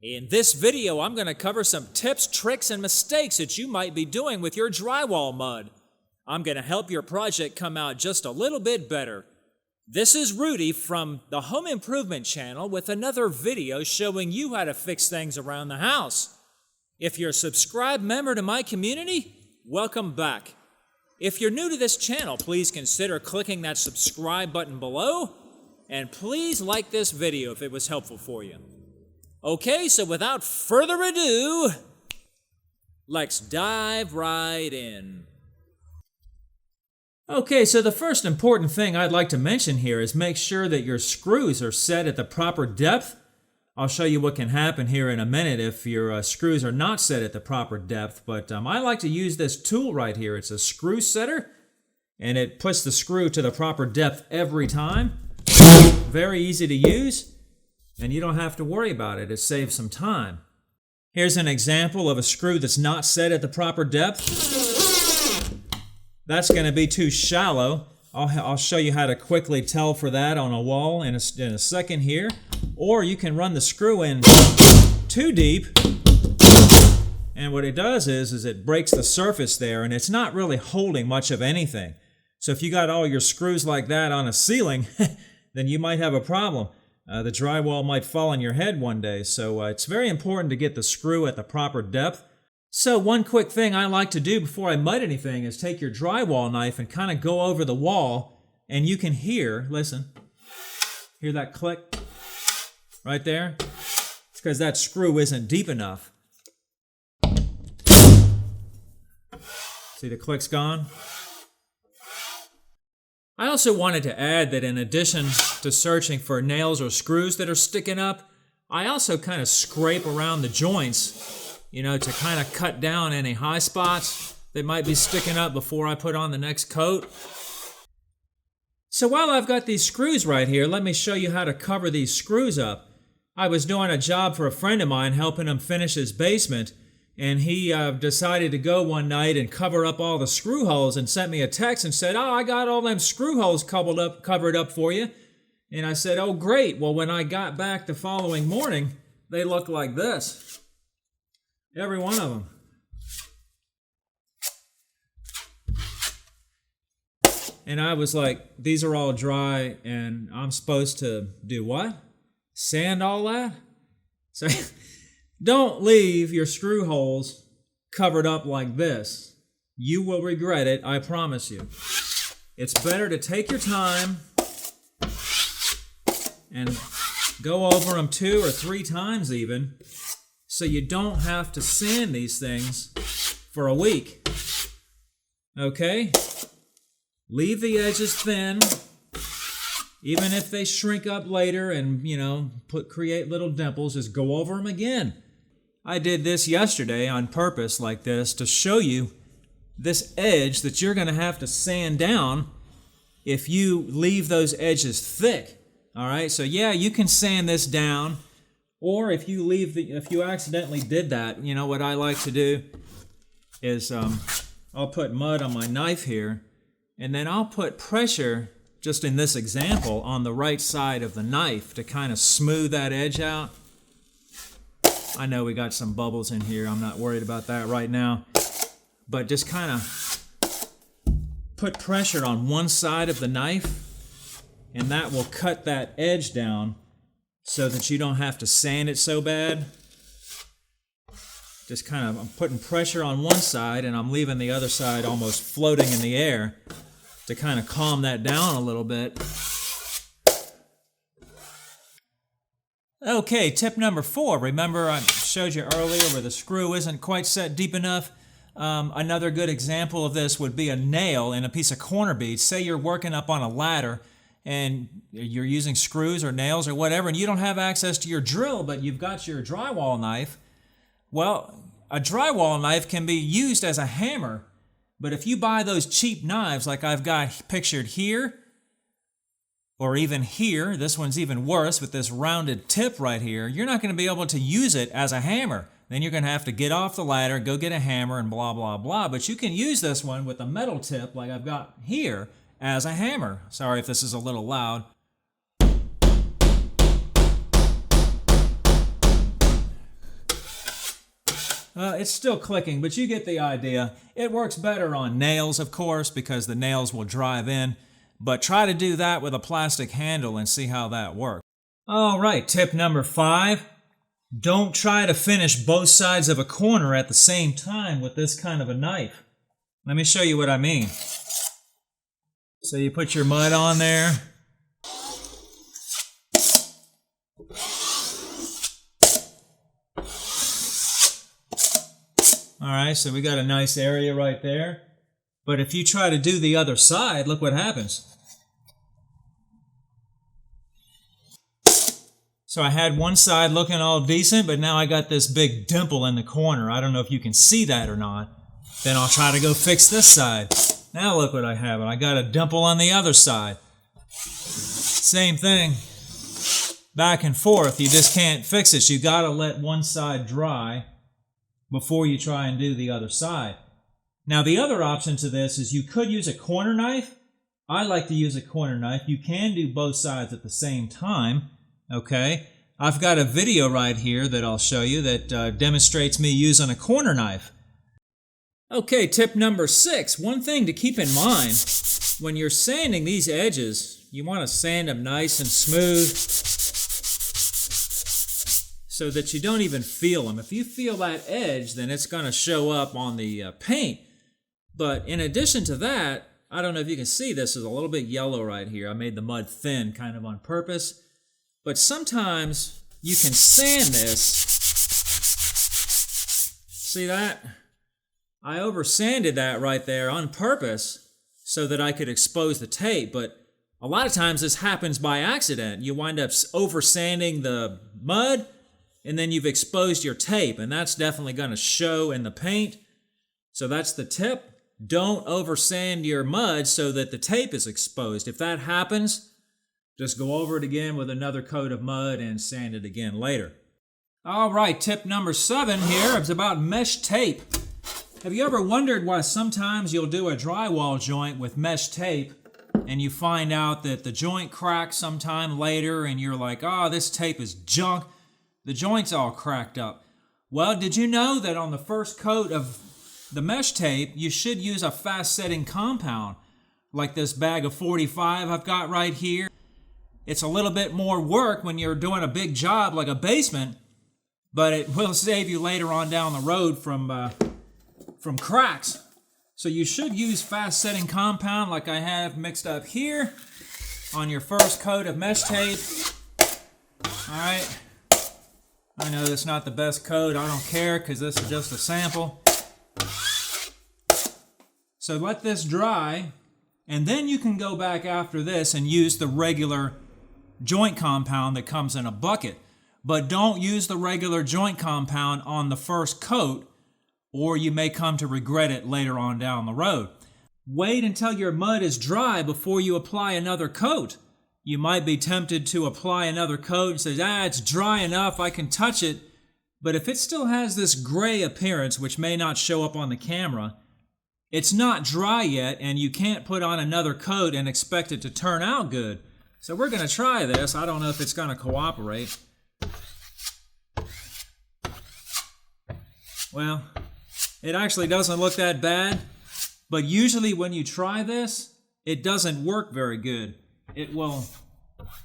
In this video, I'm going to cover some tips, tricks, and mistakes that you might be doing with your drywall mud. I'm going to help your project come out just a little bit better. This is Rudy from the Home Improvement channel with another video showing you how to fix things around the house. If you're a subscribed member to my community, welcome back. If you're new to this channel, please consider clicking that subscribe button below, and please like this video if it was helpful for you. Okay, so without further ado, let's dive right in. Okay, so the first important thing I'd like to mention here is make sure that your screws are set at the proper depth. I'll show you what can happen here in a minute if your screws are not set at the proper depth, but I like to use this tool right here. It's a screw setter, and it puts the screw to the proper depth every time. Very easy to use. And you don't have to worry about it. It saves some time. Here's an example of a screw that's not set at the proper depth. That's going to be too shallow. I'll show you how to quickly tell for that on a wall in a second here. Or you can run the screw in too deep. And what it does is it breaks the surface there, and it's not really holding much of anything. So if you got all your screws like that on a ceiling, then you might have a problem. The drywall might fall on your head one day, so it's very important to get the screw at the proper depth. So one quick thing I like to do before I mud anything is take your drywall knife and kind of go over the wall, and you can hear, listen, hear that click right there? It's because that screw isn't deep enough. See, the click's gone? I also wanted to add that in addition to searching for nails or screws that are sticking up, I also kind of scrape around the joints, to kind of cut down any high spots that might be sticking up before I put on the next coat. So while I've got these screws right here, let me show you how to cover these screws up. I was doing a job for a friend of mine, helping him finish his basement, and he decided to go one night and cover up all the screw holes and sent me a text and said, "Oh, I got all them screw holes covered up for you." And I said, "Oh, great." Well, when I got back the following morning, they looked like this. Every one of them. And I was like, these are all dry, and I'm supposed to do what? Sand all that? So don't leave your screw holes covered up like this. You will regret it, I promise you. It's better to take your time and go over them 2 or 3 times even, so you don't have to sand these things for a week. Okay? Leave the edges thin, even if they shrink up later and, create little dimples, just go over them again. I did this yesterday on purpose like this to show you this edge that you're going to have to sand down if you leave those edges thick. All right, so yeah, you can sand this down, or if you accidentally did that, what I like to do is I'll put mud on my knife here, and then I'll put pressure, just in this example, on the right side of the knife to kind of smooth that edge out. I know we got some bubbles in here. I'm not worried about that right now. But just kind of put pressure on one side of the knife, and that will cut that edge down so that you don't have to sand it so bad. Just kind of, I'm putting pressure on one side, and I'm leaving the other side almost floating in the air to kind of calm that down a little bit. Okay, tip number 4. Remember I showed you earlier where the screw isn't quite set deep enough? Another good example of this would be a nail in a piece of corner bead. Say you're working up on a ladder and you're using screws or nails or whatever, and you don't have access to your drill, but you've got your drywall knife. Well, a drywall knife can be used as a hammer, but if you buy those cheap knives like I've got pictured here, or even here, this one's even worse with this rounded tip right here, you're not going to be able to use it as a hammer. Then you're going to have to get off the ladder, go get a hammer, and blah, blah, blah. But you can use this one with a metal tip like I've got here as a hammer. Sorry if this is a little loud. It's still clicking, but you get the idea. It works better on nails, of course, because the nails will drive in. But try to do that with a plastic handle and see how that works. All right, tip number 5. Don't try to finish both sides of a corner at the same time with this kind of a knife. Let me show you what I mean. So you put your mud on there. Alright, so we got a nice area right there. But if you try to do the other side, look what happens. So I had one side looking all decent, but now I got this big dimple in the corner. I don't know if you can see that or not. Then I'll try to go fix this side. Now look what I have. I got a dimple on the other side. Same thing. Back and forth. You just can't fix it. You got to let one side dry before you try and do the other side. Now the other option to this is you could use a corner knife. I like to use a corner knife. You can do both sides at the same time. Okay, I've got a video right here that I'll show you that demonstrates me using a corner knife. Okay, tip number 6. One thing to keep in mind, when you're sanding these edges, you want to sand them nice and smooth so that you don't even feel them. If you feel that edge, then it's going to show up on the paint. But in addition to that, I don't know if you can see this is a little bit yellow right here. I made the mud thin kind of on purpose. But sometimes you can sand this. See that? I over sanded that right there on purpose so that I could expose the tape, but a lot of times this happens by accident. You wind up over sanding the mud and then you've exposed your tape, and that's definitely going to show in the paint. So that's the tip. Don't over sand your mud so that the tape is exposed. If that happens, just go over it again with another coat of mud and sand it again later. All right, tip number 7 here is about mesh tape. Have you ever wondered why sometimes you'll do a drywall joint with mesh tape and you find out that the joint cracks sometime later and you're like, oh, this tape is junk. The joint's all cracked up. Well, did you know that on the first coat of the mesh tape, you should use a fast-setting compound like this bag of 45 I've got right here? It's a little bit more work when you're doing a big job like a basement, but it will save you later on down the road from cracks. So you should use fast-setting compound like I have mixed up here on your first coat of mesh tape. All right. I know that's not the best coat. I don't care because this is just a sample. So let this dry, and then you can go back after this and use the regular joint compound that comes in a bucket. But don't use the regular joint compound on the first coat, or you may come to regret it later on down the road. Wait until your mud is dry before you apply another coat. You might be tempted to apply another coat and say, it's dry enough, I can touch it. But if it still has this gray appearance, which may not show up on the camera, it's not dry yet, and you can't put on another coat and expect it to turn out good. So we're going to try this. I don't know if it's going to cooperate. Well, it actually doesn't look that bad, but usually when you try this, it doesn't work very good. It will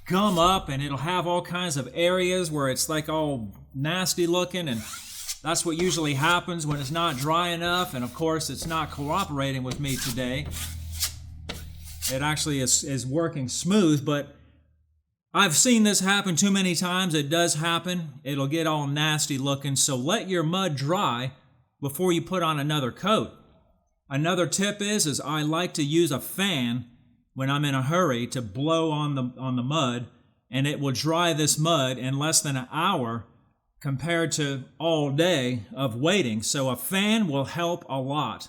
gum up and it'll have all kinds of areas where it's like all nasty looking, and that's what usually happens when it's not dry enough, and of course it's not cooperating with me today. It actually is working smooth, but I've seen this happen too many times. It does happen. It'll get all nasty looking, so let your mud dry before you put on another coat. Another tip is I like to use a fan when I'm in a hurry to blow on the mud, and it will dry this mud in less than an hour compared to all day of waiting. So a fan will help a lot.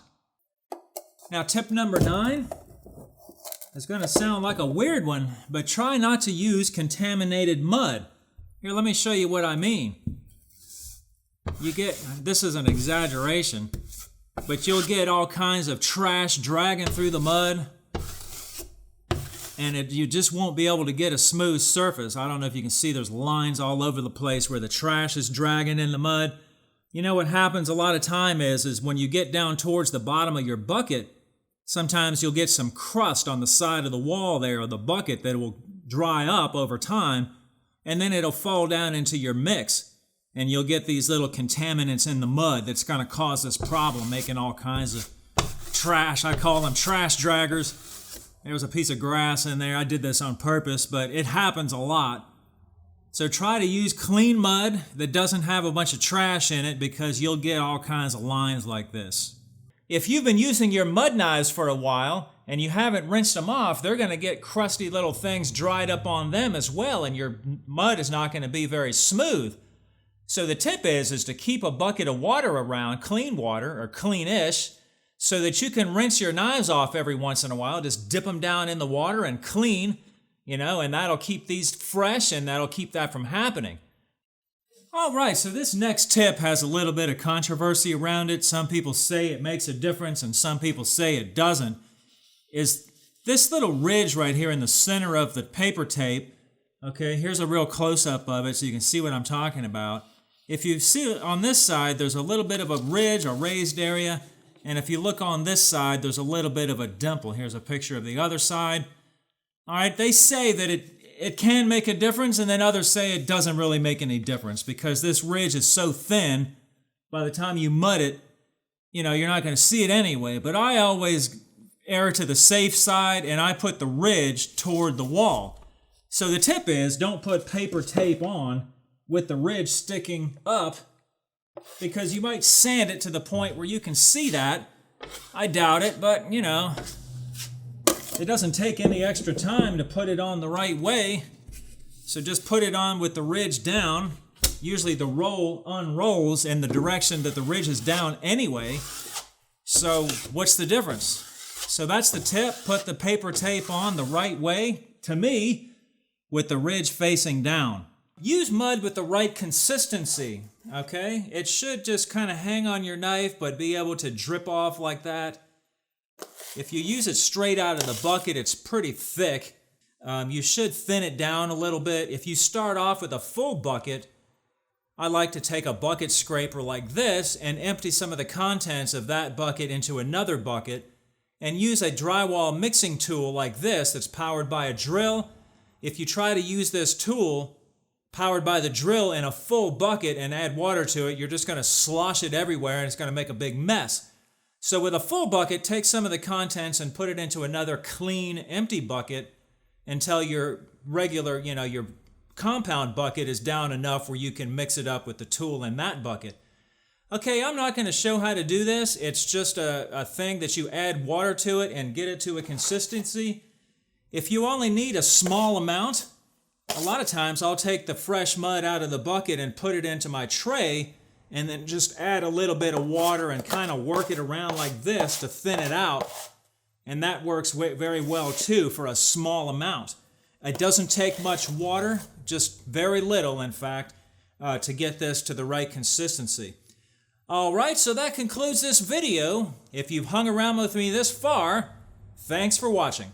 Now tip number 9 is going to sound like a weird one, but try not to use contaminated mud. Here, let me show you what I mean. This is an exaggeration, but you'll get all kinds of trash dragging through the mud, and you just won't be able to get a smooth surface. I don't know if you can see there's lines all over the place where the trash is dragging in the mud. You know what happens a lot of time is when you get down towards the bottom of your bucket, sometimes you'll get some crust on the side of the wall there of the bucket that will dry up over time, and then it'll fall down into your mix, and you'll get these little contaminants in the mud that's going to cause this problem, making all kinds of trash. I call them trash draggers. There was a piece of grass in there. I did this on purpose, but it happens a lot. So try to use clean mud that doesn't have a bunch of trash in it, because you'll get all kinds of lines like this. If you've been using your mud knives for a while and you haven't rinsed them off, they're going to get crusty little things dried up on them as well, and your mud is not going to be very smooth. So the tip is to keep a bucket of water around, clean water or clean-ish, so that you can rinse your knives off every once in a while. Just dip them down in the water and clean. And that'll keep these fresh, and that'll keep that from happening. All right, so this next tip has a little bit of controversy around it. Some people say it makes a difference, and some people say it doesn't. Is this little ridge right here in the center of the paper tape. Okay, here's a real close-up of it so you can see what I'm talking about. If you see on this side, there's a little bit of a ridge, a raised area, and if you look on this side, there's a little bit of a dimple. Here's a picture of the other side. All right, they say that it can make a difference, and then others say it doesn't really make any difference because this ridge is so thin, by the time you mud it, you're not going to see it anyway. But I always err to the safe side, and I put the ridge toward the wall. So the tip is, don't put paper tape on with the ridge sticking up, because you might sand it to the point where you can see that. I doubt it, but it doesn't take any extra time to put it on the right way. So just put it on with the ridge down. Usually the roll unrolls in the direction that the ridge is down anyway. So what's the difference? So that's the tip. Put the paper tape on the right way, to me, with the ridge facing down. Use mud with the right consistency, okay? It should just kind of hang on your knife, but be able to drip off like that. If you use it straight out of the bucket, it's pretty thick. You should thin it down a little bit. If you start off with a full bucket, I like to take a bucket scraper like this and empty some of the contents of that bucket into another bucket, and use a drywall mixing tool like this that's powered by a drill. If you try to use this tool powered by the drill in a full bucket and add water to it, you're just going to slosh it everywhere, and it's going to make a big mess. So with a full bucket, take some of the contents and put it into another clean, empty bucket until your regular, your compound bucket is down enough where you can mix it up with the tool in that bucket. Okay, I'm not going to show how to do this. It's just a thing that you add water to it and get it to a consistency. If you only need a small amount, a lot of times I'll take the fresh mud out of the bucket and put it into my tray, and then just add a little bit of water and kind of work it around like this to thin it out. And that works very well too for a small amount. It doesn't take much water, just very little in fact, to get this to the right consistency. All right, so that concludes this video. If you've hung around with me this far, thanks for watching.